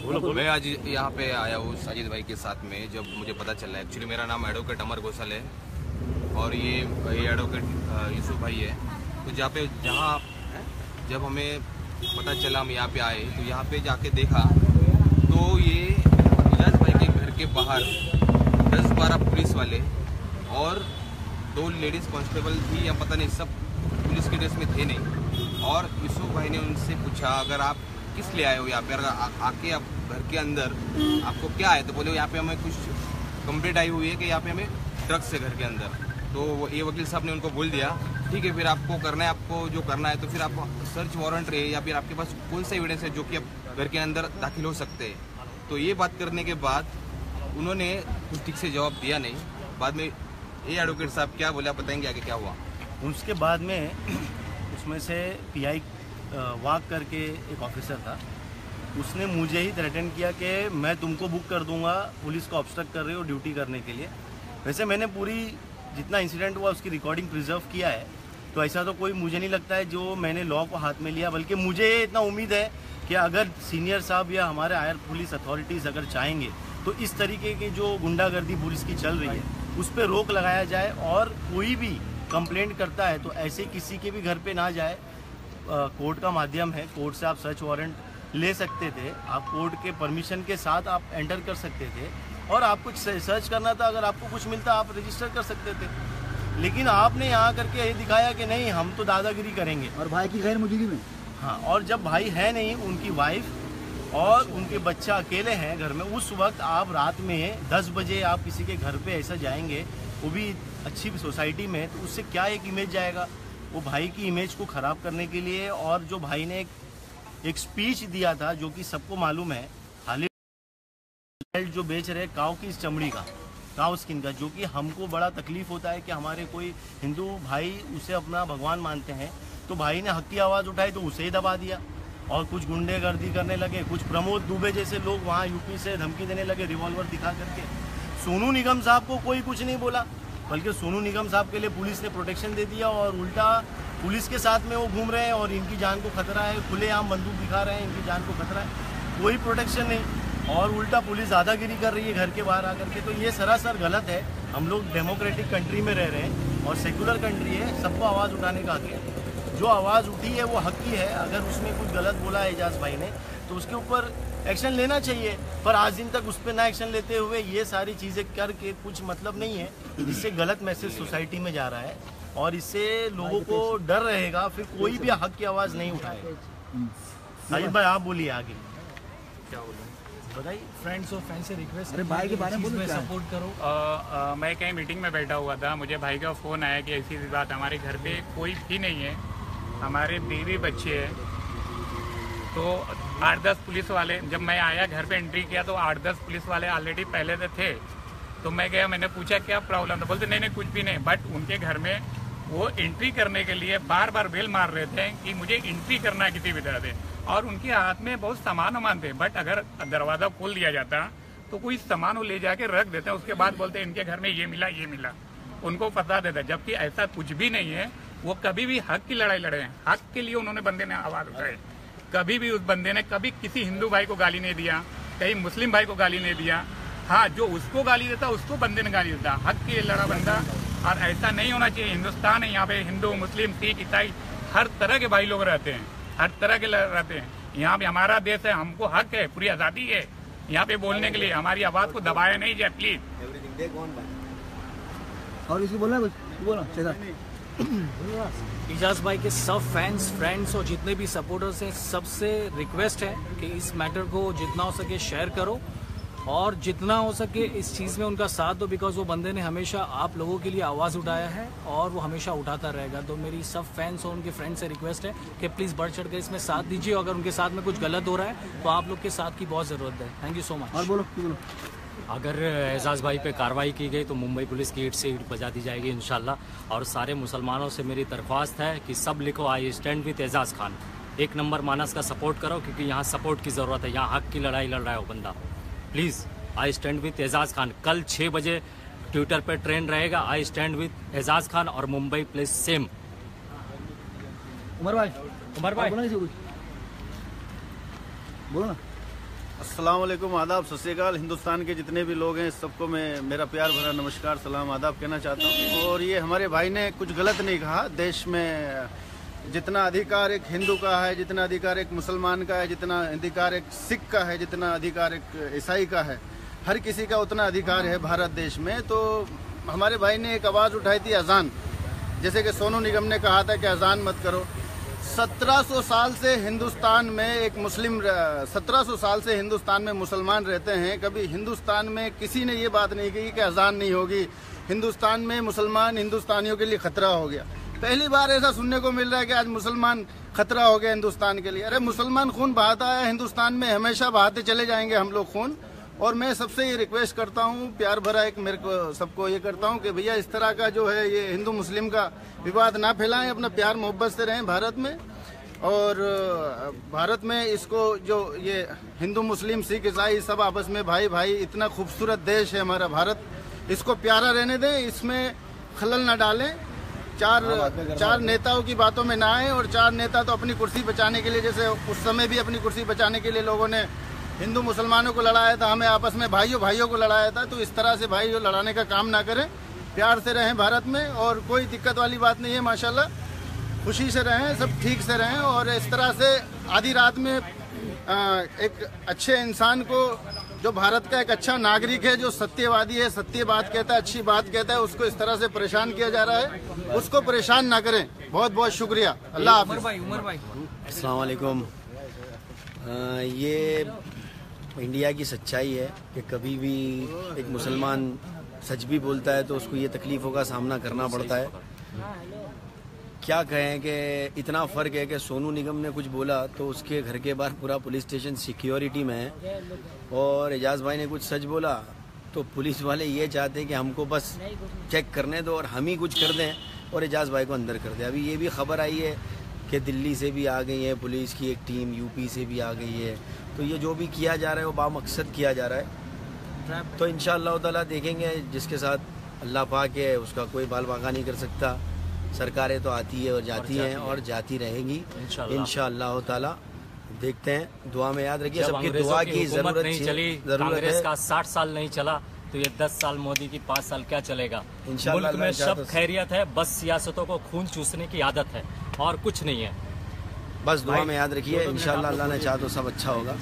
मैं आज यहाँ पे आया हूँ साजिद भाई के साथ में। जब मुझे पता चला, एक्चुअली मेरा नाम एडवोकेट अमर गोसल है और ये एडवोकेट यूसुफ भाई है। तो जब हमें पता चला, हम यहाँ पे आए तो यहाँ पे जाके देखा तो ये इजाज भाई के घर के बाहर 10-12 पुलिस वाले और 2 लेडीज कांस्टेबल थी या पता नहीं, सब पुलिस के ड्रेस में थे नहीं। और यूसुफ भाई ने उनसे पूछा, अगर आप किस लिए आए हो यहाँ पे, अगर आके आप घर के अंदर आपको क्या है, तो बोले यहाँ पे हमें कुछ कंप्लेंट आई हुई है कि यहाँ पे हमें ड्रग्स है घर के अंदर। तो ये वकील साहब ने उनको बोल दिया, ठीक है फिर आपको करना है, आपको जो करना है तो फिर आप सर्च वारंट रहे या फिर आपके पास कौन सा एविडेंस है जो कि आप घर के अंदर दाखिल हो सकते हैं। तो ये बात करने के बाद उन्होंने कुछ ठीक से जवाब दिया नहीं। बाद में ये एडवोकेट साहब क्या बोला, बताएंगे आगे क्या हुआ। उसके बाद में उसमें से पीआई वाक करके एक ऑफिसर था, उसने मुझे ही थ्रेटन किया कि मैं तुमको बुक कर दूंगा, पुलिस को ऑब्स्ट्रक्ट कर रहे हो ड्यूटी करने के लिए। वैसे मैंने पूरी जितना इंसिडेंट हुआ उसकी रिकॉर्डिंग प्रिजर्व किया है, तो ऐसा तो कोई मुझे नहीं लगता है जो मैंने लॉ को हाथ में लिया। बल्कि मुझे इतना उम्मीद है कि अगर सीनियर साहब या हमारे हायर पुलिस अथॉरिटीज़ अगर चाहेंगे तो इस तरीके की जो गुंडागर्दी पुलिस की चल रही है उस पर रोक लगाया जाए, और कोई भी कंप्लेंट करता है तो ऐसे किसी के भी घर पे ना जाए। कोर्ट का माध्यम है, कोर्ट से आप सर्च वारंट ले सकते थे, आप कोर्ट के परमिशन के साथ आप एंटर कर सकते थे, और आप कुछ सर्च करना था, अगर आपको कुछ मिलता आप रजिस्टर कर सकते थे। लेकिन आपने यहाँ करके ये दिखाया कि नहीं हम तो दादागिरी करेंगे। और भाई की गैर मौजूदगी में, हाँ, और जब भाई है नहीं, उनकी वाइफ और उनके बच्चा अकेले हैं घर में, उस वक्त आप रात में 10 बजे आप किसी के घर पे ऐसा जाएंगे, वो भी अच्छी सोसाइटी में, तो उससे क्या एक इमेज जाएगा वो भाई की इमेज को ख़राब करने के लिए। और जो भाई ने एक स्पीच दिया था जो कि सबको मालूम है, जो बेच रहे काऊ की इस चमड़ी का, काऊ स्किन का, जो कि हमको बड़ा तकलीफ होता है कि हमारे कोई हिंदू भाई उसे अपना भगवान मानते हैं, तो भाई ने हक की आवाज़ उठाई तो उसे ही दबा दिया। और कुछ गुंडेगर्दी करने लगे, कुछ प्रमोद दुबे जैसे लोग वहाँ यूपी से धमकी देने लगे रिवॉल्वर दिखा करके। सोनू निगम साहब को कोई कुछ नहीं बोला, बल्कि सोनू निगम साहब के लिए पुलिस ने प्रोटेक्शन दे दिया, और उल्टा पुलिस के साथ में वो घूम रहे हैं और इनकी जान को खतरा है, खुलेआम बंदूक दिखा रहे हैं, इनकी जान को खतरा है, कोई प्रोटेक्शन नहीं, और उल्टा पुलिस दादागिरी कर रही है घर के बाहर आकर के। तो ये सरासर गलत है। हम लोग डेमोक्रेटिक कंट्री में रह रहे हैं और सेकुलर कंट्री है, सबको आवाज़ उठाने का हक है। जो आवाज़ उठी है वो हक की है। अगर उसमें कुछ गलत बोला है एजाज भाई ने तो उसके ऊपर एक्शन लेना चाहिए, पर आज दिन तक उस पर ना एक्शन लेते हुए ये सारी चीज़ें करके कुछ मतलब नहीं है। इससे गलत मैसेज सोसाइटी में जा रहा है और इससे लोगों को डर रहेगा, फिर कोई भी हक की आवाज़ नहीं उठाएगा। साजिद भाई आप बोलिए आगे क्या बोलूँ, बताइए। फ्रेंड्स और फैंस से रिक्वेस्ट अरे भाई के बारे में सपोर्ट करो। मैं कहीं मीटिंग में बैठा हुआ था, मुझे भाई का फ़ोन आया कि ऐसी बात, हमारे घर पे कोई भी नहीं है, हमारे बीवी बच्चे हैं। तो 8-10 पुलिस वाले, जब मैं आया घर पे एंट्री किया तो 8-10 पुलिस वाले ऑलरेडी पहले से थे। तो मैं गया, मैंने पूछा क्या प्रॉब्लम था, बोलते नहीं कुछ भी नहीं। बट उनके घर में वो एंट्री करने के लिए बार बार बेल मार रहे थे कि मुझे एंट्री करना है किसी भी तरह से, और उनके हाथ में बहुत सामान थे। बट अगर दरवाज़ा खोल दिया जाता तो कोई सामान वो ले जाके रख देते हैं, उसके बाद बोलते इनके घर में ये मिला, उनको पता देता। जबकि ऐसा कुछ भी नहीं है। वो कभी भी हक की लड़ाई लड़े हैं, हक के लिए उन्होंने बंदे ने आवाज़ उठाई। कभी भी उस बंदे ने कभी किसी हिंदू भाई को गाली नहीं दिया, कहीं मुस्लिम भाई को गाली नहीं दिया। हाँ, जो उसको गाली देता उसको बंदे ने गाली देता, हक के लिए लड़ा बंदा। और ऐसा नहीं होना चाहिए। हिंदुस्तान है, यहाँ पे हिंदू मुस्लिम सिख ईसाई हर तरह के भाई लोग रहते हैं, हर तरह के रहते हैं। यहाँ पे हमारा देश है, हमको हक है, पूरी आज़ादी है यहाँ पे बोलने के लिए। हमारी आवाज़ को दबाया नहीं जाए प्लीज। और इसको बोलना कुछ बोलो। एजाज भाई के सब फैंस, फ्रेंड्स और जितने भी सपोर्टर्स हैं, सबसे रिक्वेस्ट है कि इस मैटर को जितना हो सके शेयर करो और जितना हो सके इस चीज़ में उनका साथ दो, बिकॉज वो बंदे ने हमेशा आप लोगों के लिए आवाज़ उठाया है और वो हमेशा उठाता रहेगा। तो मेरी सब फैंस और उनके फ्रेंड्स से रिक्वेस्ट है कि प्लीज़ बढ़ चढ़ के इसमें साथ दीजिए। अगर उनके साथ में कुछ गलत हो रहा है तो आप लोग के साथ की बहुत ज़रूरत है। Thank you so much. और बोलो। अगर एजाज भाई पे कार्रवाई की गई तो मुंबई पुलिस की ईंट से ईंट बजा दी जाएगी इंशाल्लाह। और सारे मुसलमानों से मेरी दरख्वास्त है कि सब लिखो I stand with Ejaz Khan. 1 number Manas का सपोर्ट करो, क्योंकि यहाँ सपोर्ट की ज़रूरत है। यहाँ हक की लड़ाई लड़ रहा है वो बंदा। Please I stand with Ejaz Khan. कल 6 बजे ट्विटर पर ट्रेंड रहेगा I stand with Ejaz Khan और मुंबई पुलिस सेम। उमर भाई बोलो ना। अस्सलाम वालेकुम, आदाब, सत श्री अकाल। हिंदुस्तान के जितने भी लोग हैं सबको मैं मेरा प्यार भरा नमस्कार, सलाम, आदाब कहना चाहता हूँ। और ये हमारे भाई ने कुछ गलत नहीं कहा। देश में जितना अधिकार एक हिंदू का है, जितना अधिकार एक मुसलमान का है, जितना अधिकार एक सिख का है, जितना अधिकार एक ईसाई का है, हर किसी का उतना अधिकार है भारत देश में। तो हमारे भाई ने एक आवाज़ उठाई थी अजान, जैसे कि सोनू निगम ने कहा था कि अजान मत करो। 1700 साल से हिंदुस्तान में एक मुस्लिम 1700 साल से हिंदुस्तान में मुसलमान रहते हैं। कभी हिंदुस्तान में किसी ने ये बात नहीं कही कि अजान नहीं होगी, हिंदुस्तान में मुसलमान हिंदुस्तानियों के लिए खतरा हो गया। पहली बार ऐसा सुनने को मिल रहा है कि आज मुसलमान खतरा हो गया हिंदुस्तान के लिए। अरे मुसलमान खून बहाता है हिंदुस्तान में, हमेशा बहाते चले जाएंगे हम लोग खून। और मैं सबसे ये रिक्वेस्ट करता हूँ, प्यार भरा एक मेरे को सबको ये करता हूँ कि भैया इस तरह का जो है ये हिंदू मुस्लिम का विवाद ना फैलाएं, अपना प्यार मोहब्बत से रहें भारत में। और भारत में इसको जो ये हिंदू मुस्लिम सिख ईसाई सब आपस में भाई भाई, इतना खूबसूरत देश है हमारा भारत, इसको प्यारा रहने दें, इसमें खलल न डालें। चार नेताओं की बातों में ना आए। और चार नेता तो अपनी कुर्सी बचाने के लिए, जैसे उस समय भी अपनी कुर्सी बचाने के लिए लोगों ने हिंदू मुसलमानों को लड़ाया था, हमें आपस में भाइयों को लड़ाया था। तो इस तरह से भाई जो लड़ाने का काम ना करें, प्यार से रहें भारत में। और कोई दिक्कत वाली बात नहीं है, माशाल्लाह खुशी से रहें, सब ठीक से रहें। और इस तरह से आधी रात में एक अच्छे इंसान को, जो भारत का एक अच्छा नागरिक है, जो सत्यवादी है, सत्य बात कहता है, अच्छी बात कहता है, उसको इस तरह से परेशान किया जा रहा है। उसको परेशान ना करें। बहुत बहुत शुक्रिया। अल्लाह हाफ़िज़। अस्सलाम वालेकुम। ये इंडिया की सच्चाई है कि कभी भी एक मुसलमान सच भी बोलता है तो उसको ये तकलीफ़ों का सामना करना पड़ता है। क्या कहें कि इतना फ़र्क है कि सोनू निगम ने कुछ बोला तो उसके घर के बाहर पूरा पुलिस स्टेशन सिक्योरिटी में है, और एजाज भाई ने कुछ सच बोला तो पुलिस वाले ये चाहते हैं कि हमको बस चेक करने दो और हम ही कुछ कर दें और एजाज भाई को अंदर कर दें। अभी ये भी खबर आई है कि दिल्ली से भी आ गई है पुलिस की एक टीम, यूपी से भी आ गई है। तो ये जो भी किया जा रहा है वो बामकसद किया जा रहा है। तो इंशाअल्लाह ताला देखेंगे, जिसके साथ अल्लाह पाक है उसका कोई बाल बाका नहीं कर सकता। सरकारें तो आती है और जाती हैं और जाती रहेंगी इंशाअल्लाह ताला। देखते हैं, दुआ में याद रखिए, सबकी दुआ की जरूरत नहीं चली, कांग्रेस का 60 साल नहीं चला तो ये 10 साल मोदी की 5 साल क्या चलेगा। मुल्क में सब खैरियत है, बस सियासतों को खून चूसने की आदत है और कुछ नहीं है। बस दुआ में याद रखिए, इंशाअल्लाह अल्लाह ने चाहा तो सब अच्छा होगा।